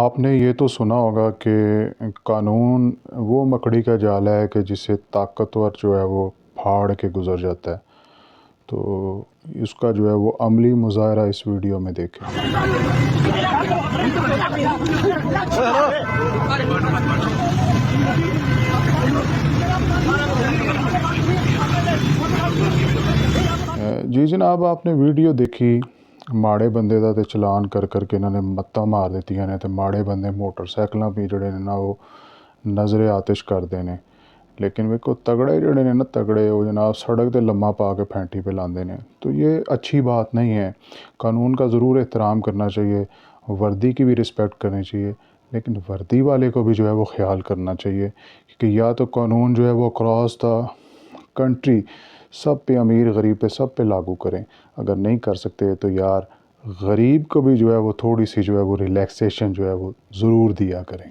آپ نے یہ تو سنا ہوگا کہ قانون وہ مکڑی کا جال ہے کہ جسے طاقتور جو ہے وہ پھاڑ کے گزر جاتا ہے، تو اس کا جو ہے وہ عملی مظاہرہ اس ویڈیو میں دیکھیں۔ جی جناب، آپ نے ویڈیو دیکھی، ماڑے بندے دا تے چلان کر کر کے انہوں نے متاں مار دیتیاں نے، تے ماڑے بندے موٹر سائیکلاں بھی جڑے نے نا وہ نظر آتش کردے نے، لیکن ویکھو تگڑے جڑے نے نا تگڑے وہ جناب سڑک تے لمحہ پا کے پھینٹی پہ لاندے نے، تو یہ اچھی بات نہیں ہے۔ قانون کا ضرور احترام کرنا چاہیے، وردی کی بھی رسپیکٹ کرنی چاہیے، لیکن وردی والے کو بھی جو ہے وہ خیال کرنا چاہیے کہ یا تو قانون جو ہے وہ اکراس دا کنٹری سب پہ، امیر غریب پہ سب پہ لاگو کریں۔ اگر نہیں کر سکتے تو یار غریب کو بھی جو ہے وہ تھوڑی سی جو ہے وہ ریلیکسیشن جو ہے وہ ضرور دیا کریں۔